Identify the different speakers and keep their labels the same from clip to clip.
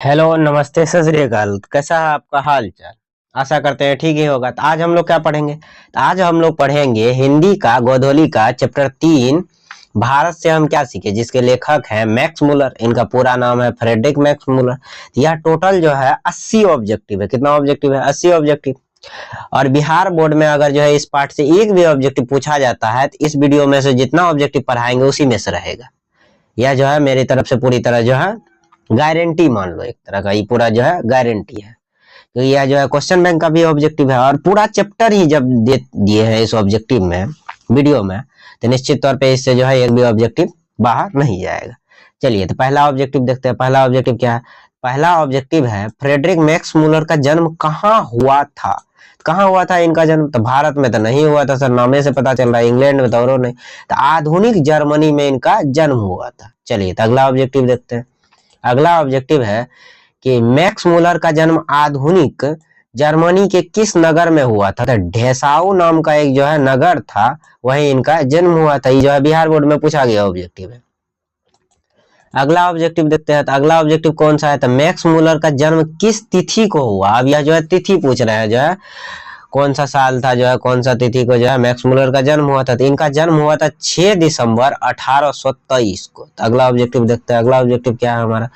Speaker 1: Hello, नमस्ते, सत श्री अकाल। कैसा है आपका हाल चाल? आशा करते हैं ठीक ही होगा। तो आज हम लोग क्या पढ़ेंगे? तो आज हम लोग पढ़ेंगे हिंदी का गोधोली का चैप्टर 3, भारत से हम क्या सीखे, जिसके लेखक हैं मैक्स मुलर। इनका पूरा नाम है फ्रेडरिक मैक्स मुलर। यह टोटल जो है 80 ऑब्जेक्टिव है। कितना ऑब्जेक्टिव है? 80 ऑब्जेक्टिव। और बिहार बोर्ड में अगर जो है इस पार्ट से एक भी ऑब्जेक्टिव पूछा जाता है तो इस वीडियो में से जितना ऑब्जेक्टिव पढ़ाएंगे उसी में से रहेगा। यह जो है मेरी तरफ से पूरी तरह जो है गारंटी मान लो, एक तरह का ये पूरा जो है गारंटी है। तो यह जो है क्वेश्चन बैंक का भी ऑब्जेक्टिव है और पूरा चैप्टर ही जब दे दिए हैं इस ऑब्जेक्टिव में वीडियो में, तो निश्चित तौर पे इससे जो है एक भी ऑब्जेक्टिव बाहर नहीं जाएगा। चलिए, तो पहला ऑब्जेक्टिव देखते हैं। पहला ऑब्जेक्टिव क्या है? पहला ऑब्जेक्टिव है फ्रेडरिक मैक्स मुलर का जन्म कहाँ हुआ था। कहाँ हुआ था इनका जन्म? तो भारत में तो नहीं हुआ था सर, नामे से पता चल रहा है। इंग्लैंड में तो और नहीं, तो आधुनिक जर्मनी में इनका जन्म हुआ था। चलिए, तो अगला ऑब्जेक्टिव देखते हैं। अगला ऑब्जेक्टिव है कि मैक्स मुलर का जन्म आधुनिक जर्मनी के किस नगर में हुआ था? तो ढेसाऊ नाम का एक जो है नगर था, वहीं इनका जन्म हुआ था। ये जो है बिहार बोर्ड में पूछा गया ऑब्जेक्टिव है। अगला ऑब्जेक्टिव देखते हैं। तो अगला ऑब्जेक्टिव कौन सा है? तो मैक्स मुलर का जन्म किस तिथि को हुआ? अब यह जो है तिथि पूछ रहे हैं, जो है कौन सा साल था, जो है कौन सा तिथि को जो है मैक्स मुलर का जन्म हुआ था। तो इनका जन्म हुआ था 6 दिसंबर 1823 को। तो अगला ऑब्जेक्टिव देखते हैं। अगला ऑब्जेक्टिव क्या है हमारा?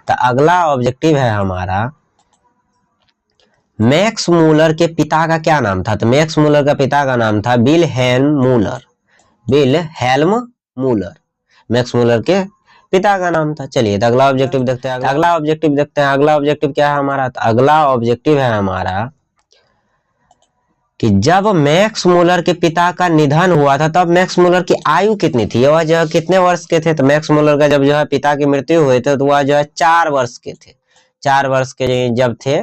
Speaker 1: तो अगला ऑब्जेक्टिव है हमारा मैक्स मुलर के पिता का क्या नाम था? तो मैक्स मुलर का पिता का नाम था Wilhelm Müller. Wilhelm Müller Max Muller के पिता का नाम था। चलिए, तो अगला ऑब्जेक्टिव देखते हैं। अगला ऑब्जेक्टिव देखते हैं। अगला ऑब्जेक्टिव क्या है हमारा? तो अगला ऑब्जेक्टिव है हमारा कि जब मैक्स मुलर के पिता का निधन हुआ था तब मैक्स मुलर की आयु कितनी थी? वह जो है कितने वर्ष के थे? तो मैक्स मुलर का जब जो है पिता की मृत्यु हुई थी तो वह जो है 4 वर्ष के थे। 4 वर्ष के जब थे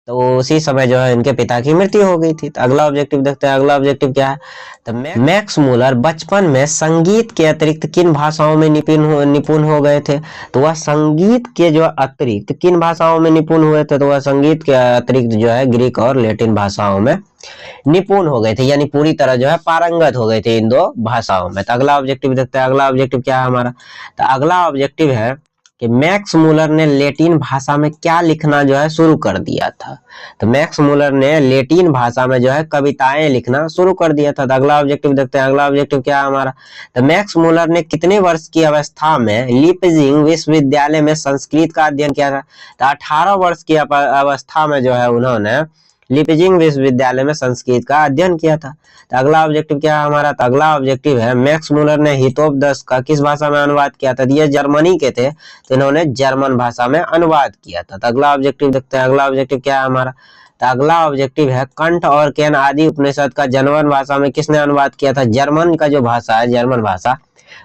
Speaker 1: तो उसी समय जो है इनके पिता की मृत्यु हो गई थी। तो अगला ऑब्जेक्टिव देखते हैं। अगला ऑब्जेक्टिव क्या है? तो मैक्स मुलर बचपन में संगीत के अतिरिक्त किन भाषाओं में निपुण हो गए थे? तो वह संगीत के जो अतिरिक्त किन भाषाओं में निपुण हुए थे? तो वह संगीत के अतिरिक्त जो है ग्रीक और लैटिन भाषाओं में निपुण हो गए थे, यानी पूरी तरह जो है पारंगत हो गए थे इन दो भाषाओं में। तो अगला ऑब्जेक्टिव देखते हैं। अगला ऑब्जेक्टिव क्या है हमारा? तो अगला ऑब्जेक्टिव है कि मैक्स मुलर ने लैटिन भाषा में क्या लिखना जो है शुरू कर दिया था? तो मैक्स मुलर ने लैटिन भाषा में जो है कविताएं लिखना शुरू कर दिया था। तो अगला ऑब्जेक्टिव देखते हैं। अगला ऑब्जेक्टिव क्या है हमारा? तो मैक्स मुलर ने कितने वर्ष की अवस्था में लीपजिंग विश्वविद्यालय में संस्कृत का अध्ययन किया था? तो 18 वर्ष की अवस्था में जो है उन्होंने लीपजिंग विश्वविद्यालय में संस्कृत का अध्ययन किया था। तो अगला ऑब्जेक्टिव क्या है हमारा? तो अगला ऑब्जेक्टिव है मैक्स मुलर ने हितोपदेश का किस भाषा में अनुवाद किया था? ये जर्मनी के थे तो इन्होंने जर्मन भाषा में अनुवाद किया था। तो अगला ऑब्जेक्टिव देखते हैं। अगला ऑब्जेक्टिव क्या है हमारा? तो अगला ऑब्जेक्टिव है कंठ और केन आदि उपनिषद का जर्मन भाषा में किसने अनुवाद किया था? जर्मन का जो भाषा है, जर्मन भाषा,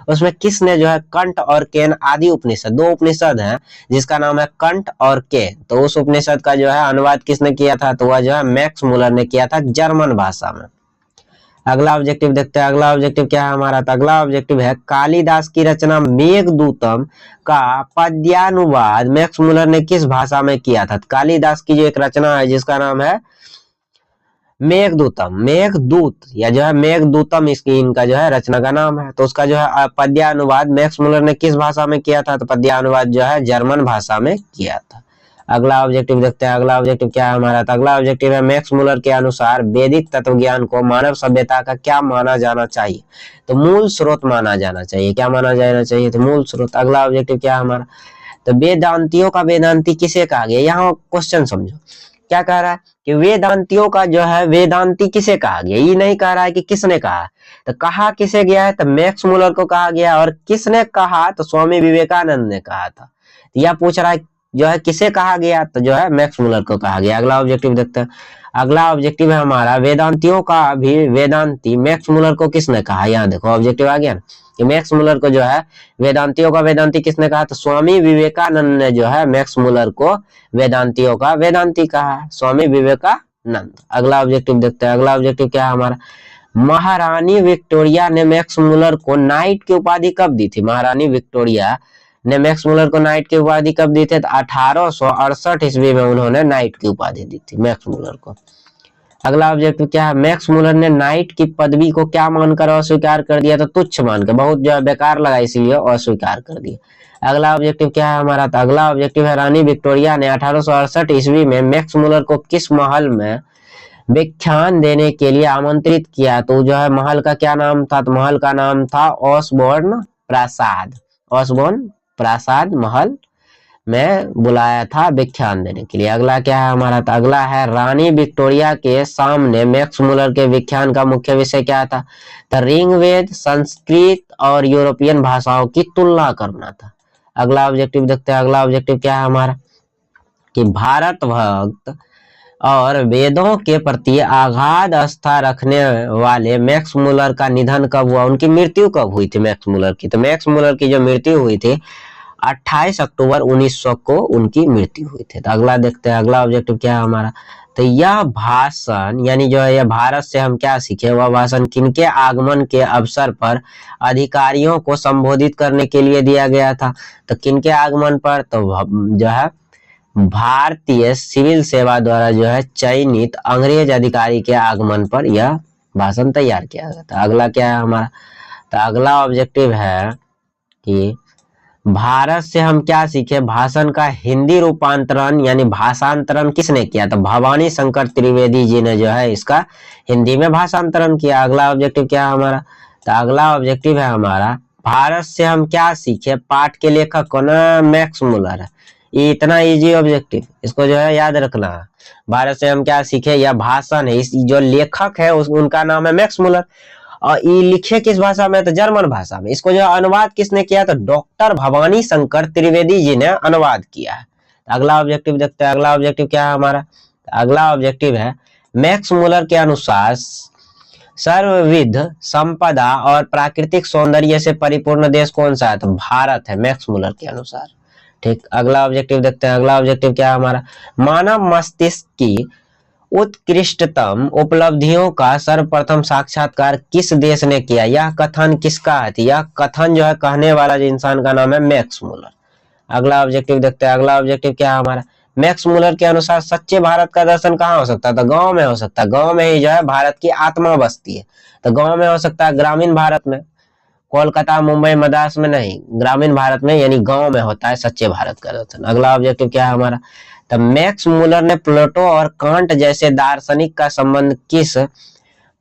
Speaker 1: उसमें किसने जो है कंठ और केन आदि उपनिषद, 2 उपनिषद हैं जिसका नाम है कंठ और केन, तो उस उपनिषद का जो है अनुवाद किसने किया था? तो वह जो है मैक्स मुलर ने किया था जर्मन भाषा में। अगला ऑब्जेक्टिव देखते हैं। अगला ऑब्जेक्टिव क्या है हमारा? तो अगला ऑब्जेक्टिव है कालिदास की रचना मेघदूतम का पद्यानुवाद मैक्स मुलर ने किस भाषा में किया था? कालिदास की जो एक रचना है जिसका नाम है मेघदूतम, मेघदूत या जो है मेघदूतम इसकी इनका जो है रचना का नाम है, तो उसका जो है पद्यानुवाद मैक्स मुलर ने किस भाषा में किया था? तो पद्यानुवाद जो है जर्मन भाषा में किया था। अगला ऑब्जेक्टिव देखते हैं। अगला ऑब्जेक्टिव क्या है हमारा? तो अगला ऑब्जेक्टिव है मैक्स मुलर के अनुसार वैदिक तत्वज्ञान को मानव सभ्यता का क्या माना जाना चाहिए? तो मूल स्रोत माना जाना चाहिए। क्या माना जाना चाहिए? तो मूल स्रोत। अगला ऑब्जेक्टिव क्या है हमारा? तो वेदांतियों का वेदांती किसे कहा गया? यहाँ क्वेश्चन समझो, क्या कह रहा है कि वेदांतियों का जो है वेदांती किसे कहा गया? ये नहीं कह रहा है कि किसने कहा, तो कहा किसे गया है? तो मैक्स मुलर को कहा गया। और किसने कहा? तो स्वामी विवेकानंद ने कहा था। तो यह पूछ रहा है जो है किसे कहा गया? तो जो है मैक्स मुलर को कहा गया। अगला ऑब्जेक्टिव देखते हैं। अगला ऑब्जेक्टिव है हमारा वेदांतियों का भी वेदांती मैक्स मुलर को किसने कहा? यहाँ देखो ऑब्जेक्टिव आ गया ना कि मैक्स मुलर को जो है वेदांतियों का वेदांती किसने कहा? तो स्वामी विवेकानंद ने जो है मैक्स मुलर को वेदांतियों का वेदांती कहा है, स्वामी विवेकानंद। अगला ऑब्जेक्टिव देखते हैं। अगला ऑब्जेक्टिव क्या है हमारा? महारानी विक्टोरिया ने मैक्स मुलर को नाइट की उपाधि कब दी थी? महारानी विक्टोरिया ने मैक्स मुलर को नाइट की उपाधि कब दी थी? तो 1868 ईस्वी में उन्होंने नाइट की उपाधि दी थी मैक्स मुलर को। अगला ऑब्जेक्टिव क्या है, मैक्स मूलर ने नाइट की पदवी को क्या मानकर अस्वीकार कर दिया, तो तुच्छ मानकर, बहुत जो है बेकार लगा इसीलिए अस्वीकार कर दिया। अगला ऑब्जेक्टिव क्या है हमारा, तो अगला ऑब्जेक्टिव है रानी विक्टोरिया ने 1868 ईस्वी में मैक्स मूलर को किस महल में व्याख्यान देने के लिए आमंत्रित किया, तो जो है महल का क्या नाम था, तो महल का नाम था ऑसबोर्न प्रासाद। ऑसबोर्न प्रासाद महल में बुलाया था व्याख्यान देने के लिए। अगला क्या है हमारा, तो अगला है रानी विक्टोरिया के सामने मैक्स मूलर के व्याख्यान का मुख्य विषय क्या था, तो ऋग्वेद, संस्कृत और यूरोपियन भाषाओं की तुलना करना था। अगला ऑब्जेक्टिव देखते हैं, अगला ऑब्जेक्टिव क्या है हमारा, कि भारत भक्त और वेदों के प्रति अगाध आस्था रखने वाले मैक्स मूलर का निधन कब हुआ, उनकी मृत्यु कब हुई थी मैक्स मूलर की, तो मैक्स मूलर की जो मृत्यु हुई थी 28 अक्टूबर 1900 को उनकी मृत्यु हुई थी। तो अगला देखते हैं, अगला ऑब्जेक्टिव क्या है हमारा, तो यह भाषण यानी जो है यह भारत से हम क्या सीखे, वह भाषण किनके आगमन के अवसर पर अधिकारियों को संबोधित करने के लिए दिया गया था, तो किनके आगमन पर, तो जो है भारतीय सिविल सेवा द्वारा जो है चयनित अंग्रेज अधिकारी के आगमन पर यह भाषण तैयार किया गया था। अगला क्या है हमारा, तो अगला ऑब्जेक्टिव है कि भारत से हम क्या सीखे, भाषण का हिंदी रूपांतरण यानी भाषांतरण किसने किया, तो भवानी शंकर त्रिवेदी जी ने जो है इसका हिंदी में भाषांतरण किया। अगला ऑब्जेक्टिव क्या है हमारा, तो अगला ऑब्जेक्टिव है हमारा भारत से हम क्या सीखे, पाठ के लेखक कौन है, मैक्स मूलर है। ये इतना इजी ऑब्जेक्टिव, इसको जो है याद रखना है। भारत से हम क्या सीखे, यह भाषण है, इस जो लेखक है उनका नाम है मैक्स मूलर, और ये लिखे किस भाषा में, तो जर्मन भाषा में। इसको जो अनुवाद किसने किया, तो डॉक्टर भवानी शंकर त्रिवेदी जी ने अनुवाद किया है। अगला ऑब्जेक्टिव देखते हैं, अगला ऑब्जेक्टिव क्या है हमारा, अगला ऑब्जेक्टिव है मैक्स मूलर के अनुसार सर्वविध संपदा और प्राकृतिक सौंदर्य से परिपूर्ण देश कौन सा है, तो भारत है मैक्स मूलर के अनुसार। ठीक, अगला ऑब्जेक्टिव देखते हैं, अगला ऑब्जेक्टिव क्या है हमारा, मानव मस्तिष्क की उत्कृष्टतम उपलब्धियों का सर्वप्रथम साक्षात्कार किस देश ने किया, यह कथन किसका है, यह कथन जो है कहने वाला जो इंसान का नाम है मैक्स मूलर। अगला ऑब्जेक्टिव देखते हैं, अगला ऑब्जेक्टिव क्या है हमारा, मैक्स मूलर के अनुसार सच्चे भारत का दर्शन कहाँ हो सकता है, तो गांव में हो सकता है। गांव में ही जो है भारत की आत्मा बसती है, तो गांव में हो सकता है, ग्रामीण भारत में, कोलकाता मुंबई मद्रास में नहीं, ग्रामीण भारत में यानी गांव में होता है सच्चे भारत का दर्शन। अगला ऑब्जेक्टिव क्या है हमारा, तो मैक्स मूलर ने प्लेटो और कांट जैसे दार्शनिक का संबंध किस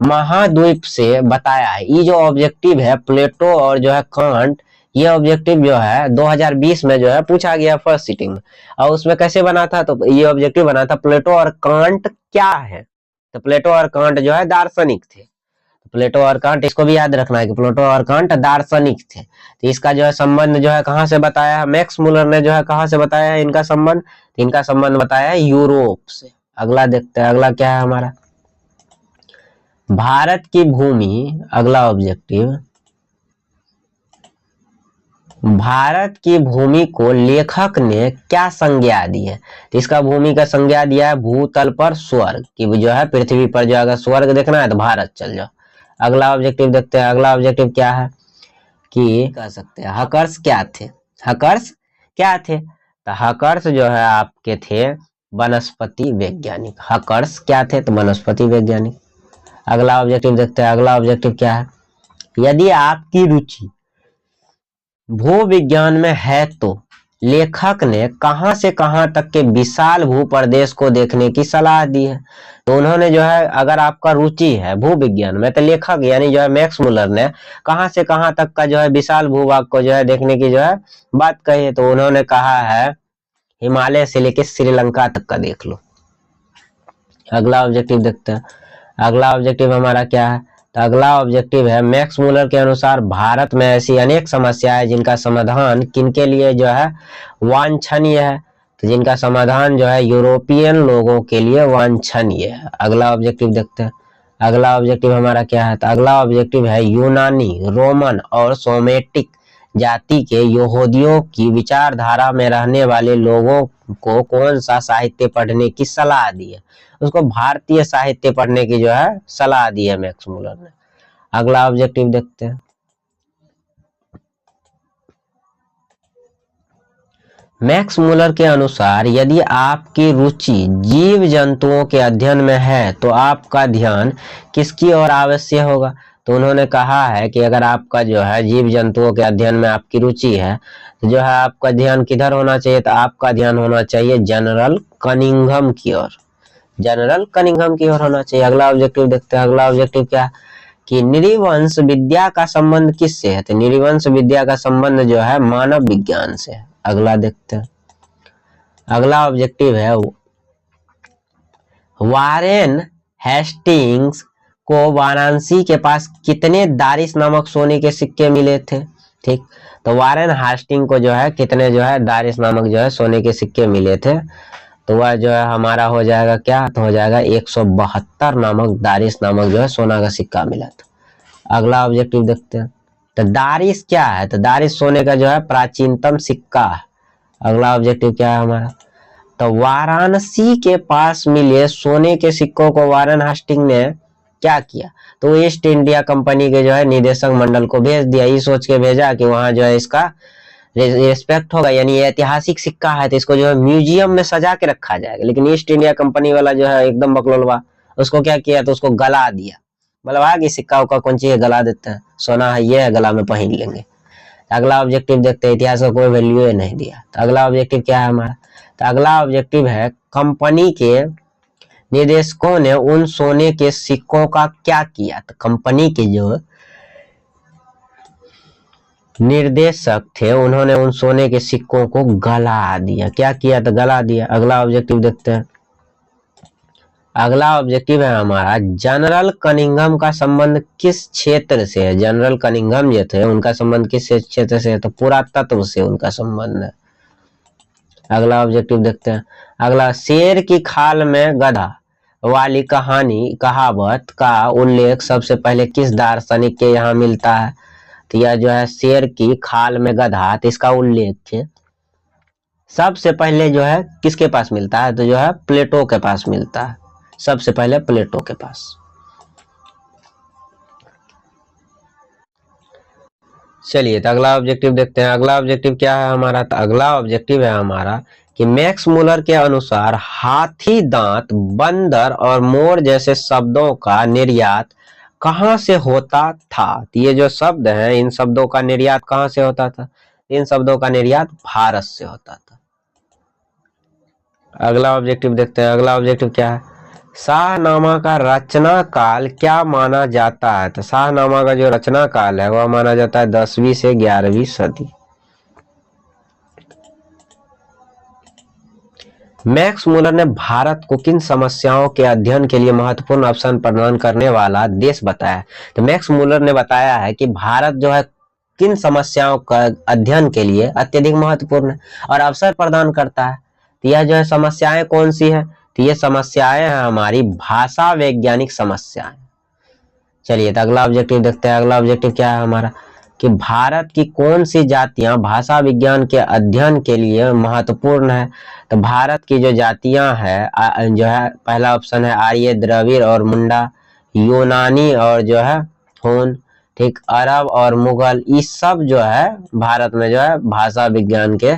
Speaker 1: महाद्वीप से बताया है। ये जो ऑब्जेक्टिव है प्लेटो और जो है कांट, ये ऑब्जेक्टिव जो है 2020 में जो है पूछा गया फर्स्ट सिटिंग में, और उसमें कैसे बना था, तो ये ऑब्जेक्टिव बना था प्लेटो और कांट क्या है, तो प्लेटो और कांट जो है दार्शनिक थे। प्लेटो और कांट, इसको भी याद रखना है कि प्लेटो और कांट दार्शनिक थे। तो इसका जो है संबंध जो है कहां से बताया है, मैक्स मूलर ने जो है कहां से बताया है इनका संबंध, तो इनका संबंध बताया है यूरोप से। अगला देखते हैं, अगला क्या है हमारा, भारत की भूमि, अगला ऑब्जेक्टिव, भारत की भूमि को लेखक ने क्या संज्ञा दी है, तो इसका भूमि का संज्ञा दिया है भूतल पर स्वर्ग, कि जो है पृथ्वी पर जो अगर स्वर्ग देखना है तो भारत चल जाओ। अगला ऑब्जेक्टिव देखते हैं, अगला ऑब्जेक्टिव क्या है, कि कह सकते हैं हकर्स क्या थे, हकर्स क्या थे, तो हकर्स जो है आपके थे वनस्पति वैज्ञानिक। हकर्स क्या थे, तो वनस्पति वैज्ञानिक। अगला ऑब्जेक्टिव देखते हैं, अगला ऑब्जेक्टिव क्या है, यदि आपकी रुचि भूविज्ञान में है तो लेखक ने कहां से कहां तक के विशाल भूप्रदेश को देखने की सलाह दी है, तो उन्होंने जो है अगर आपका रुचि है भूविज्ञान में, तो लेखक यानी जो है मैक्स मूलर ने कहां से कहां तक का जो है विशाल भूभाग को जो है देखने की जो है बात कही है, तो उन्होंने कहा है हिमालय से लेकर श्रीलंका तक का देख लो। अगला ऑब्जेक्टिव देखते हैं, अगला ऑब्जेक्टिव हमारा क्या है, तो अगला ऑब्जेक्टिव है मैक्स मूलर के अनुसार भारत में ऐसी अनेक समस्याएं जिनका समाधान किनके लिए जो है वांछनीय है, तो जिनका समाधान जो है यूरोपियन लोगों के लिए वांछनीय है। अगला ऑब्जेक्टिव देखते हैं, अगला ऑब्जेक्टिव हमारा क्या है, तो अगला ऑब्जेक्टिव है यूनानी, रोमन और सोमेटिक जाति के यहूदियों की विचारधारा में रहने वाले लोगों को कौन सा साहित्य पढ़ने की सलाह दी है, उसको भारतीय साहित्य पढ़ने की जो है सलाह दी है मैक्स मूलर ने। अगला ऑब्जेक्टिव देखते हैं, मैक्स मूलर के अनुसार यदि आपकी रुचि जीव जंतुओं के अध्ययन में है तो आपका ध्यान किसकी ओर अवश्य होगा। तो उन्होंने कहा है कि अगर आपका जो है जीव जंतुओं के अध्ययन में आपकी रुचि है तो जो है आपका ध्यान किधर होना चाहिए, तो आपका ध्यान होना चाहिए जनरल कनिंघम की ओर, जनरल कनिंघम की ओर होना चाहिए। अगला ऑब्जेक्टिव देखते हैं। अगला ऑब्जेक्टिव क्या कि नृवंश विद्या का संबंध किससे है, तो नृवंश विद्या का संबंध जो है मानव विज्ञान से है। अगला देखते हैं। अगला ऑब्जेक्टिव है वारेन हेस्टिंग्स को वाराणसी के पास कितने दारिस नामक सोने के सिक्के मिले थे। ठीक, तो वारेन हेस्टिंग को जो है कितने जो है दारिस नामक जो है सोने के सिक्के मिले थे, तो वह जो है हमारा हो जाएगा क्या, तो हो जाएगा 172 नामक दारिस नामक जो है सोना का सिक्का मिला था। अगला ऑब्जेक्टिव देखते हैं। तो दारिस क्या है, तो दारिस सोने का जो है प्राचीनतम सिक्का है। अगला ऑब्जेक्टिव क्या है हमारा, तो वाराणसी के पास मिले सोने के सिक्कों को वारेन हेस्टिंग ने क्या किया, तो ईस्ट इंडिया कंपनी के जो है निदेशक मंडल को भेज दिया। ये सोच के भेजा कि वहां जो है इसका रिस्पेक्ट होगा, यानी ये ऐतिहासिक सिक्का है तो इसको जो है म्यूजियम में सजा के रखा जाएगा। लेकिन ईस्ट इंडिया कंपनी वाला जो है एकदम बकलोलवा, उसको क्या किया, तो उसको गला दिया। मतलब आगे सिक्का उक्का कौन चीज गला देते हैं, सोना है ये है गला में पहन लेंगे। अगला ऑब्जेक्टिव देखते हैं। इतिहास को कोई वैल्यू नहीं दिया। तो अगला ऑब्जेक्टिव क्या है हमारा, तो अगला ऑब्जेक्टिव है कंपनी के निदेशकों ने उन सोने के सिक्कों का क्या किया, तो कंपनी के जो निर्देशक थे उन्होंने उन सोने के सिक्कों को गला दिया। क्या किया, तो गला दिया। अगला ऑब्जेक्टिव देखते हैं। अगला ऑब्जेक्टिव है हमारा जनरल कनिंघम का संबंध किस क्षेत्र से है। जनरल कनिंघम जो थे उनका संबंध किस क्षेत्र से है, तो पुरातत्व से उनका संबंध है। अगला ऑब्जेक्टिव देखते हैं। अगला शेर की खाल में गधा वाली कहावत का उल्लेख सबसे पहले किस दार्शनिक के यहाँ मिलता है, तो यह जो है शेर की खाल में गधा, तो इसका उल्लेख सबसे पहले जो है किसके पास मिलता है, तो जो है प्लेटो के पास मिलता है, सबसे पहले प्लेटो के पास। चलिए तो अगला ऑब्जेक्टिव देखते हैं। अगला ऑब्जेक्टिव क्या है हमारा, तो अगला ऑब्जेक्टिव है हमारा कि मैक्स मूलर के अनुसार हाथी दांत, बंदर और मोर जैसे शब्दों का निर्यात कहां से होता था। तो ये जो शब्द हैं इन शब्दों का निर्यात कहां से होता था, इन शब्दों का निर्यात भारत से होता था। अगला ऑब्जेक्टिव देखते हैं। अगला ऑब्जेक्टिव क्या है, शाहनामा का रचना काल क्या माना जाता है, तो शाहनामा का जो रचना काल है वह माना जाता है 10वीं से 11वीं सदी। मैक्स मूलर ने भारत को किन समस्याओं के अध्ययन के लिए महत्वपूर्ण अवसर प्रदान करने वाला देश बताया। तो मैक्स मूलर ने बताया है कि भारत जो है किन समस्याओं का अध्ययन के लिए अत्यधिक महत्वपूर्ण है और अवसर प्रदान करता है। तो यह जो है समस्याएं कौन सी है, तो ये समस्याएं हैं हमारी भाषा वैज्ञानिक समस्याएं। चलिए तो अगला ऑब्जेक्टिव देखते हैं। अगला ऑब्जेक्टिव क्या है हमारा कि भारत की कौन सी जातियां भाषा विज्ञान के अध्ययन के लिए महत्वपूर्ण है। तो भारत की जो जातियां हैं जो है पहला ऑप्शन है आर्य, द्रविड़ और मुंडा, यूनानी और जो है हुन, ठीक, अरब और मुगल, ये सब जो है भारत में जो है भाषा विज्ञान के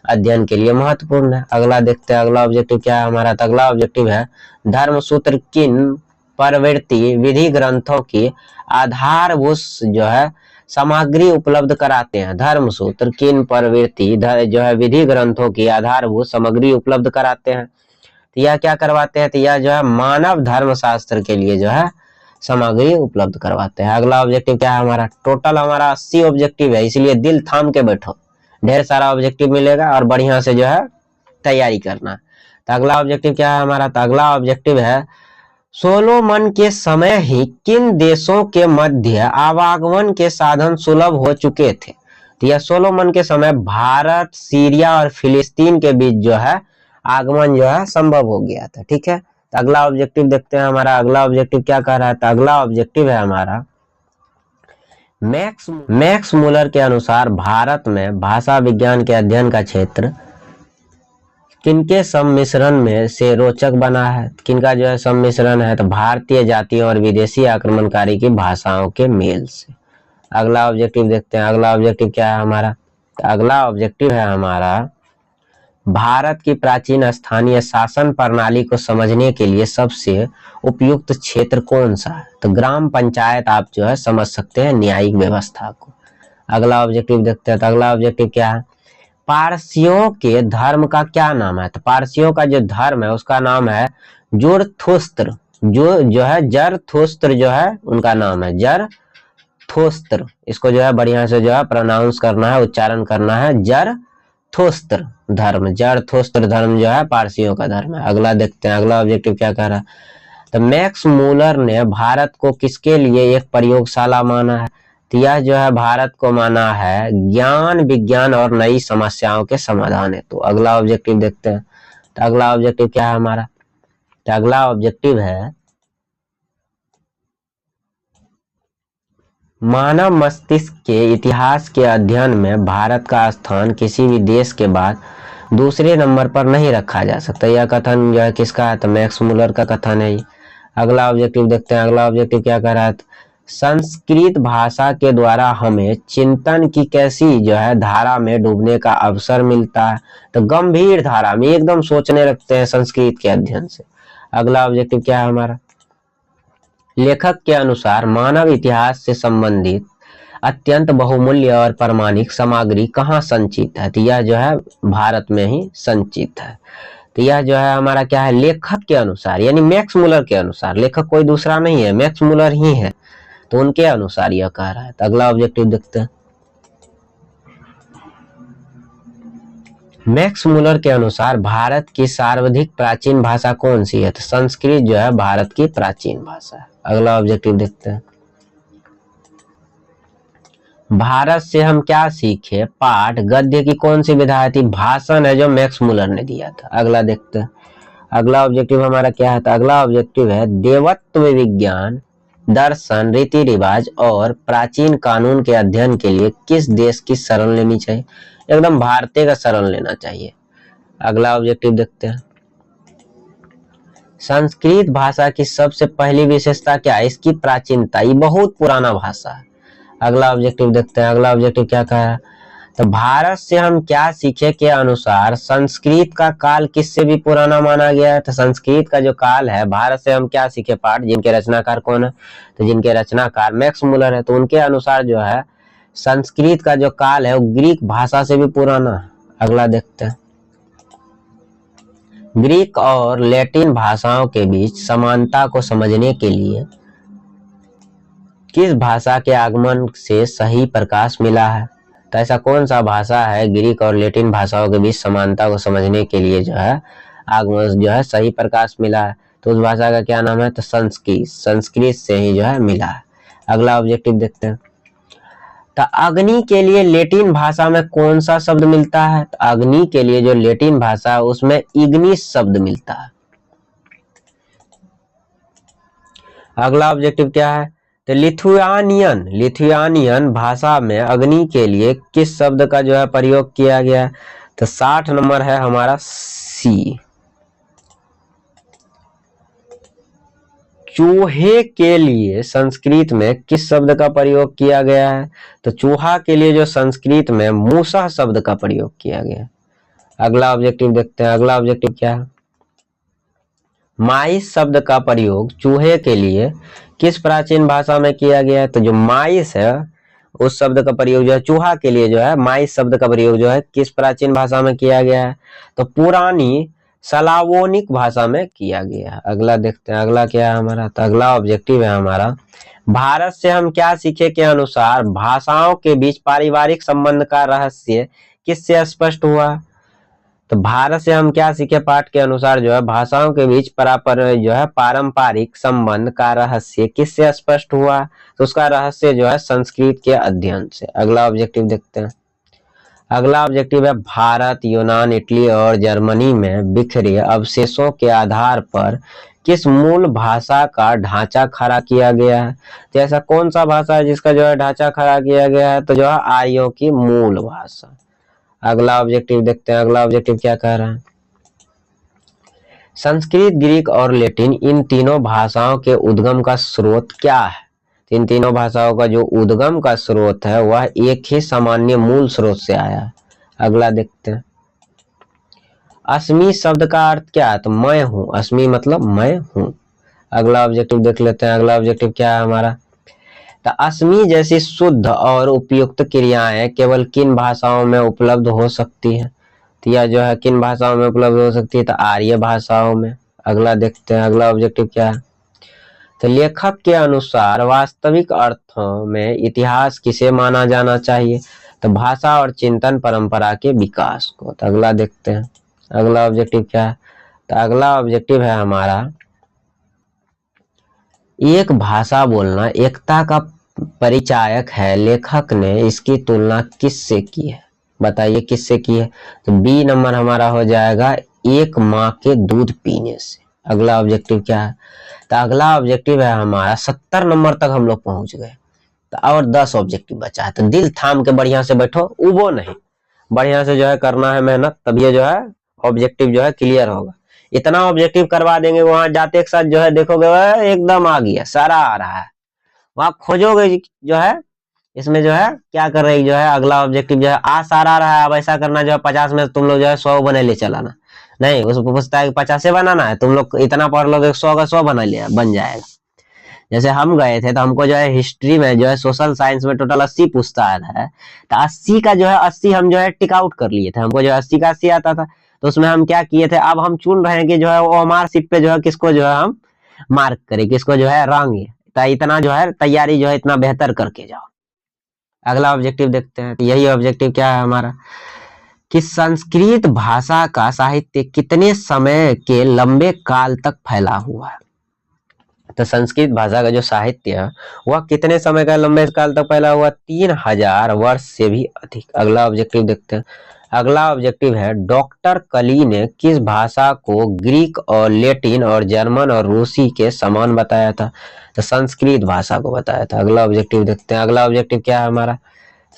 Speaker 1: अध्ययन के लिए महत्वपूर्ण है। अगला देखते हैं। अगला ऑब्जेक्टिव क्या है हमारा, तो अगला ऑब्जेक्टिव है धर्मसूत्र किन प्रवृत्ति विधि ग्रंथों की आधारभूत जो है सामग्री उपलब्ध कराते हैं। धर्मसूत्र किन प्रवृत्ति जो है विधि ग्रंथों की आधारभूत सामग्री उपलब्ध कराते हैं, तो यह क्या करवाते हैं, तो यह जो है मानव धर्मशास्त्र के लिए जो है सामग्री उपलब्ध करवाते हैं। अगला ऑब्जेक्टिव क्या है हमारा, टोटल हमारा 80 ऑब्जेक्टिव है, इसलिए दिल थाम के बैठो, ढेर सारा ऑब्जेक्टिव मिलेगा और बढ़िया से जो है तैयारी करना। तो अगला ऑब्जेक्टिव क्या है हमारा, तो अगला ऑब्जेक्टिव है सोलोमन के समय ही किन देशों के मध्य आवागमन के साधन सुलभ हो चुके थे। तो यह सोलोमन के समय भारत, सीरिया और फिलिस्तीन के बीच जो है आगमन जो है संभव हो गया था। ठीक है, तो अगला ऑब्जेक्टिव देखते हैं हमारा। अगला ऑब्जेक्टिव क्या कह रहा है, तो अगला ऑब्जेक्टिव है हमारा मैक्स मूलर के अनुसार भारत में भाषा विज्ञान के अध्ययन का क्षेत्र किनके सम्मिश्रण में से रोचक बना है। किनका जो है सम्मिश्रण है, तो भारतीय जातियों और विदेशी आक्रमणकारी की भाषाओं के मेल से। अगला ऑब्जेक्टिव देखते हैं। अगला ऑब्जेक्टिव क्या है हमारा, तो अगला ऑब्जेक्टिव है हमारा भारत की प्राचीन स्थानीय शासन प्रणाली को समझने के लिए सबसे उपयुक्त क्षेत्र कौन सा है? तो ग्राम पंचायत आप जो है समझ सकते हैं न्यायिक व्यवस्था को। अगला ऑब्जेक्टिव देखते हैं। तो अगला ऑब्जेक्टिव क्या है? पारसियों के धर्म का क्या नाम है? तो पारसियों का जो धर्म है उसका नाम है जुरथुस्त्र। जो है जरथुस्त्र जो है उनका नाम है जरथुस्त्र। इसको जो है बढ़िया से जो है प्रोनाउंस करना है, उच्चारण करना है, जरथुस्त्र धर्म। जरथुस्त्र धर्म जो है पारसियों का धर्म है। अगला देखते हैं। अगला ऑब्जेक्टिव क्या कह रहा है? तो मैक्स मूलर ने भारत को किसके लिए एक प्रयोगशाला माना है? तो यह जो है भारत को माना है ज्ञान विज्ञान और नई समस्याओं के समाधान है। तो अगला ऑब्जेक्टिव देखते हैं। तो अगला ऑब्जेक्टिव क्या है हमारा? तो अगला ऑब्जेक्टिव है मानव मस्तिष्क के इतिहास के अध्ययन में भारत का स्थान किसी भी देश के बाद दूसरे नंबर पर नहीं रखा जा सकता। यह कथन जो है किसका है? तो मैक्स मूलर का कथन है। अगला ऑब्जेक्टिव देखते हैं। अगला ऑब्जेक्टिव क्या कह रहा है? संस्कृत भाषा के द्वारा हमें चिंतन की कैसी जो है धारा में डूबने का अवसर मिलता है? तो गंभीर धारा में एकदम सोचने लगते हैं संस्कृत के अध्ययन से। अगला ऑब्जेक्टिव क्या है हमारा? लेखक के अनुसार मानव इतिहास से संबंधित अत्यंत बहुमूल्य और प्रामाणिक सामग्री कहाँ संचित है? तो यह जो है भारत में ही संचित है। तो यह जो है हमारा क्या है? लेखक के अनुसार यानी मैक्स मूलर के अनुसार। लेखक कोई दूसरा नहीं है, मैक्स मूलर ही है, तो उनके अनुसार यह कह रहा है। तो अगला ऑब्जेक्टिव देखते हैं। मैक्स मूलर के अनुसार भारत की सर्वाधिक प्राचीन भाषा कौन सी है? तो संस्कृत जो है भारत की प्राचीन भाषा है। अगला ऑब्जेक्टिव देखते हैं। भारत से हम क्या सीखे पाठ गद्य की कौन सी विधा थी? भाषण है जो मैक्स मूलर ने दिया था। अगला देखते हैं। अगला ऑब्जेक्टिव हमारा क्या है? तो अगला ऑब्जेक्टिव है देवत्व विज्ञान दर्शन रीति रिवाज और प्राचीन कानून के अध्ययन के लिए किस देश की शरण लेनी चाहिए? एकदम भारतीय का शरण लेना चाहिए। अगला ऑब्जेक्टिव देखते हैं। संस्कृत भाषा की सबसे पहली विशेषता क्या है? इसकी प्राचीनता, ये बहुत पुराना भाषा है। अगला ऑब्जेक्टिव देखते हैं। अगला ऑब्जेक्टिव क्या कहा है? तो भारत से हम क्या सीखे के अनुसार संस्कृत का काल किससे भी पुराना माना गया है? तो संस्कृत का जो काल है, भारत से हम क्या सीखे पाठ, जिनके रचनाकार कौन है? तो जिनके रचनाकार मैक्स मूलर है, तो उनके अनुसार जो है संस्कृत का जो काल है वो ग्रीक भाषा से भी पुराना है। अगला देखते हैं। ग्रीक और लैटिन भाषाओं के बीच समानता को समझने के लिए किस भाषा के आगमन से सही प्रकाश मिला है? तो ऐसा कौन सा भाषा है ग्रीक और लैटिन भाषाओं के बीच समानता को समझने के लिए जो है आगमन जो है सही प्रकाश मिला है? तो उस भाषा का क्या नाम है? तो संस्कृत। संस्कृत से ही जो है मिला है। अगला ऑब्जेक्टिव देखते हैं। तो अग्नि के लिए लैटिन भाषा में कौन सा शब्द मिलता है? तो अग्नि के लिए जो लैटिन भाषा है उसमें इग्निस शब्द मिलता है। अगला ऑब्जेक्टिव क्या है? तो लिथुआनियन भाषा में अग्नि के लिए किस शब्द का जो है प्रयोग किया गया है? तो 60 नंबर है हमारा सी। चूहे के लिए संस्कृत में किस शब्द का प्रयोग किया गया है? तो चूहा के लिए जो संस्कृत में मूसा शब्द का प्रयोग किया गया है। अगला ऑब्जेक्टिव देखते हैं। अगला ऑब्जेक्टिव क्या है? माइस शब्द का प्रयोग चूहे के लिए किस प्राचीन भाषा में किया गया है? तो जो माइस है उस शब्द का प्रयोग जो है चूहा के लिए जो है माइस शब्द का प्रयोग जो है किस प्राचीन भाषा में किया गया है? तो पुरानी सलावोनिक भाषा में किया गया है। अगला देखते हैं। अगला क्या है हमारा? तो अगला ऑब्जेक्टिव है हमारा भारत से हम क्या सीखे के अनुसार भाषाओं के बीच पारिवारिक संबंध का रहस्य किससे स्पष्ट हुआ? तो भारत से हम क्या सीखे पाठ के अनुसार जो है भाषाओं के बीच पारंपरिक संबंध का रहस्य किससे स्पष्ट हुआ? तो उसका रहस्य जो है संस्कृत के अध्ययन से। अगला ऑब्जेक्टिव देखते हैं। अगला ऑब्जेक्टिव है भारत यूनान इटली और जर्मनी में बिखरे अवशेषों के आधार पर किस मूल भाषा का ढांचा खड़ा किया गया है? तो ऐसा कौन सा भाषा है जिसका जो है ढांचा खड़ा किया गया है? तो जो है आर्यों की मूल भाषा। अगला ऑब्जेक्टिव देखते हैं। अगला ऑब्जेक्टिव क्या कह रहा है? संस्कृत ग्रीक और लैटिन इन तीनों भाषाओं के उद्गम का स्रोत क्या है? इन तीनों भाषाओं का जो उद्गम का स्रोत है वह एक ही सामान्य मूल स्रोत से आया है। अगला देखते हैं। अस्मि शब्द का अर्थ क्या है? तो मैं हूं। अस्मि मतलब मैं हूं। अगला ऑब्जेक्टिव देख लेते हैं। अगला ऑब्जेक्टिव क्या है हमारा? तो अस्मि जैसी शुद्ध और उपयुक्त क्रियाएं केवल किन भाषाओं में उपलब्ध हो सकती हैं? तो यह जो है किन भाषाओं में उपलब्ध हो सकती है? तो आर्य भाषाओं में। अगला देखते हैं। अगला ऑब्जेक्टिव क्या है? तो लेखक के अनुसार वास्तविक अर्थों में इतिहास किसे माना जाना चाहिए? तो भाषा और चिंतन परंपरा के विकास को। तो अगला देखते हैं। अगला ऑब्जेक्टिव क्या है? तो अगला ऑब्जेक्टिव है हमारा, एक भाषा बोलना एकता का परिचायक है, लेखक ने इसकी तुलना किससे की है? बताइए किससे की है? तो बी नंबर हमारा हो जाएगा एक माँ के दूध पीने से। अगला ऑब्जेक्टिव क्या है? तो अगला ऑब्जेक्टिव है हमारा, 70 नंबर तक हम लोग पहुंच गए। तो और 10 ऑब्जेक्टिव बचा है। तो दिल थाम के बढ़िया से बैठो, उबो नहीं, बढ़िया से जो है करना है मेहनत, तब ये जो है ऑब्जेक्टिव जो है क्लियर होगा। इतना ऑब्जेक्टिव करवा देंगे, वहां जाते एक साथ जो है देखोगे वह एकदम आ गया, सारा आ रहा है। वहां खोजोगे जो है इसमें जो है क्या कर रही जो है अगला ऑब्जेक्टिव जो है आ सारा रहा है। अब ऐसा करना जो है 50 में तुम लोग जो है 100 बना ले चलाना, नहीं उसको पूछता है कि 50 बनाना है, तुम लोग इतना पढ़ लोगे 100 का 100 बना लिया बन जाएगा। जैसे हम गए थे तो हमको जो है हिस्ट्री में जो है सोशल साइंस में टोटल 80 पूछता है, तो 80 का जो है 80 हम जो है टिक आउट कर लिए थे। हमको जो है 80 का 80 आता था, तो उसमें हम क्या किए थे, अब हम चुन रहे हैं कि जो है वो हमारे सीट पे जो है किसको जो है हम मार्क करें, किसको जो है रंगे। तो इतना जो है तैयारी जो है इतना बेहतर करके जाओ। अगला ऑब्जेक्टिव देखते हैं। तो यही ऑब्जेक्टिव क्या है हमारा कि संस्कृत भाषा का साहित्य कितने समय के लंबे काल तक फैला हुआ है? तो संस्कृत भाषा का जो साहित्य है वह कितने समय का लंबे काल तक फैला हुआ? 3000 वर्ष से भी अधिक। अगला ऑब्जेक्टिव देखते हैं। अगला ऑब्जेक्टिव है, डॉक्टर कली ने किस भाषा को ग्रीक और लैटिन और जर्मन और रूसी के समान बताया था? तो संस्कृत भाषा को बताया था। अगला ऑब्जेक्टिव देखते हैं। अगला ऑब्जेक्टिव क्या है हमारा?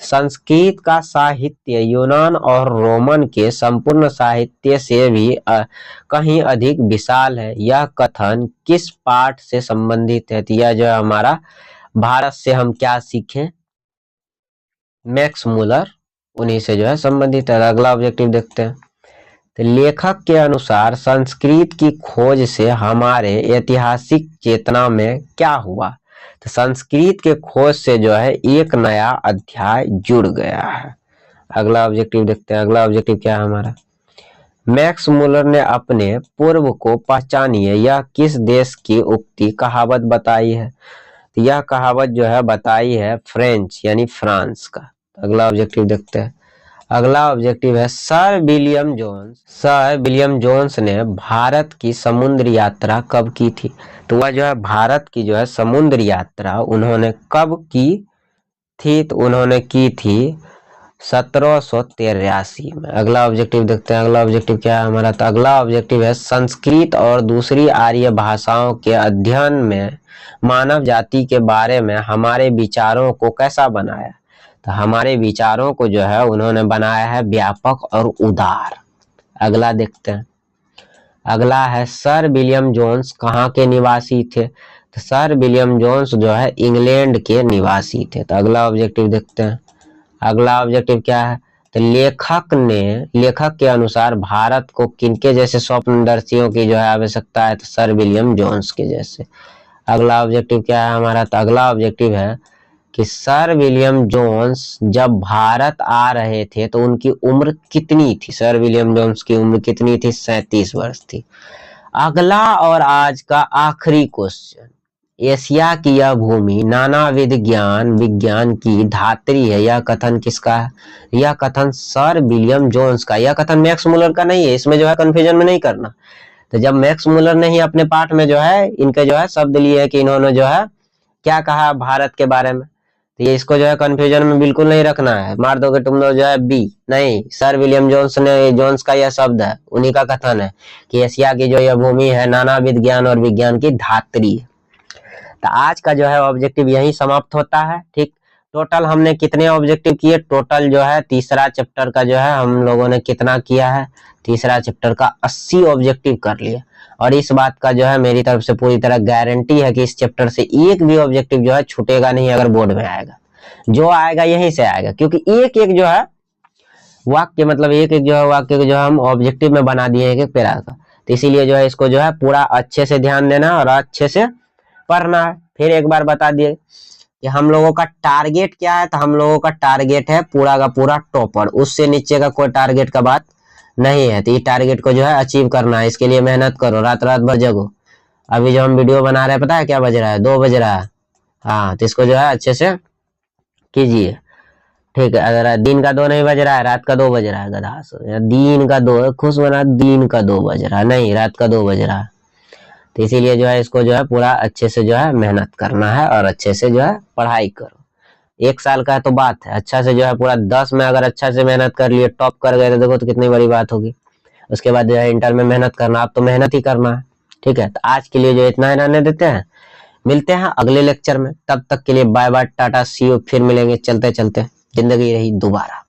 Speaker 1: संस्कृत का साहित्य यूनान और रोमन के संपूर्ण साहित्य से भी कहीं अधिक विशाल है। यह कथन किस पाठ से संबंधित है? तो यह जो है हमारा भारत से हम क्या सीखें, मैक्स मूलर, उन्हीं से जो है संबंधित है। अगला ऑब्जेक्टिव देखते हैं। तो लेखक के अनुसार संस्कृत की खोज से हमारे ऐतिहासिक चेतना में क्या हुआ? तो संस्कृत के खोज से जो है एक नया अध्याय जुड़ गया है। अगला ऑब्जेक्टिव देखते हैं। अगला ऑब्जेक्टिव क्या है हमारा? मैक्स मूलर ने अपने पूर्व को पहचानिए, यह किस देश की उक्ति कहावत बताई है? तो यह कहावत जो है बताई है फ्रेंच यानी फ्रांस का। अगला ऑब्जेक्टिव देखते हैं। अगला ऑब्जेक्टिव है, सर विलियम जोन्स ने भारत की समुद्र यात्रा कब की थी? तो वह जो है भारत की जो है समुद्र यात्रा उन्होंने कब की थी? तो उन्होंने की थी 1783 में। अगला ऑब्जेक्टिव देखते हैं। अगला ऑब्जेक्टिव क्या है हमारा? तो अगला ऑब्जेक्टिव है, संस्कृत और दूसरी आर्य भाषाओं के अध्ययन में मानव जाति के बारे में हमारे विचारों को कैसा बनाया? तो हमारे विचारों को जो है उन्होंने बनाया है व्यापक और उदार। अगला देखते हैं। अगला है, सर विलियम जोन्स कहाँ के निवासी थे? तो सर विलियम जोन्स जो है इंग्लैंड के निवासी थे। तो अगला ऑब्जेक्टिव देखते हैं। अगला ऑब्जेक्टिव क्या है? तो लेखक के अनुसार भारत को किनके जैसे स्वप्नदर्शियों की जो है आवश्यकता है? तो सर विलियम जोन्स के जैसे। अगला ऑब्जेक्टिव क्या है हमारा? तो अगला ऑब्जेक्टिव है कि सर विलियम जोन्स जब भारत आ रहे थे तो उनकी उम्र कितनी थी? सर विलियम जोन्स की उम्र कितनी थी? 37 वर्ष थी। अगला और आज का आखिरी क्वेश्चन, एशिया की यह भूमि नानाविध विज्ञान की धात्री है, यह कथन किसका है? यह कथन सर विलियम जोन्स का। यह कथन मैक्स मूलर का नहीं है, इसमें जो है कंफ्यूजन में नहीं करना। तो जब मैक्स मूलर ने ही अपने पाठ में जो है इनके जो है शब्द लिए कि इन्होंने जो है क्या कहा भारत के बारे में, तो ये इसको जो है कंफ्यूजन में बिल्कुल नहीं रखना है। मार दोगे तुम लोग जो है बी, नहीं, सर विलियम जोन्स का यह शब्द है, उन्हीं का कथन है कि एशिया की जो यह भूमि है नानाविध ज्ञान और विज्ञान की धात्री है। तो आज का जो है ऑब्जेक्टिव यही समाप्त होता है। ठीक, टोटल हमने कितने ऑब्जेक्टिव किए? टोटल जो है तीसरा चैप्टर का जो है हम लोगों ने कितना किया है? तीसरा चैप्टर का 80 ऑब्जेक्टिव कर लिया। और इस बात का जो है मेरी तरफ से पूरी तरह गारंटी है कि इस चैप्टर से एक भी ऑब्जेक्टिव जो है छूटेगा नहीं अगर बोर्ड में आएगा। जो आएगा यहीं से आएगा, क्योंकि एक एक जो है वाक्य मतलब एक एक जो है वाक्य को जो है हम ऑब्जेक्टिव में बना दिए एक एक पैरा का, तो इसीलिए जो है इसको जो है पूरा अच्छे से ध्यान देना और अच्छे से पढ़ना है। फिर एक बार बता दिए कि हम लोगों का टारगेट क्या है, तो हम लोगों का टारगेट है पूरा का पूरा टॉपर, उससे नीचे का कोई टारगेट का बात नहीं है। तो ये टारगेट को जो है अचीव करना है, इसके लिए मेहनत करो, रात रात भर जगो। अभी जो हम वीडियो बना रहे हैं पता है क्या बज रहा है, 2 बज रहा है। हाँ, तो इसको जो है अच्छे से कीजिए, ठीक है। अगर दिन का 2 नहीं बज रहा है, रात का 2 बज रहा है, गधा या दिन का 2 खुश बना, दिन का 2 बज रहा है, नहीं रात का 2 बज रहा है। तो इसीलिए जो है इसको जो है पूरा अच्छे से जो है मेहनत करना है और अच्छे से जो है पढ़ाई करो। 1 साल का है तो बात है, अच्छा से जो है पूरा 10 में अगर अच्छा से मेहनत कर लिए, टॉप कर गए, तो देखो तो कितनी बड़ी बात होगी। उसके बाद जो है इंटर में मेहनत करना, अब तो मेहनत ही करना है, ठीक है। तो आज के लिए जो इतना ही रहने देते हैं, मिलते हैं अगले लेक्चर में, तब तक के लिए bye bye tata see you, फिर मिलेंगे चलते चलते, जिंदगी रही दोबारा।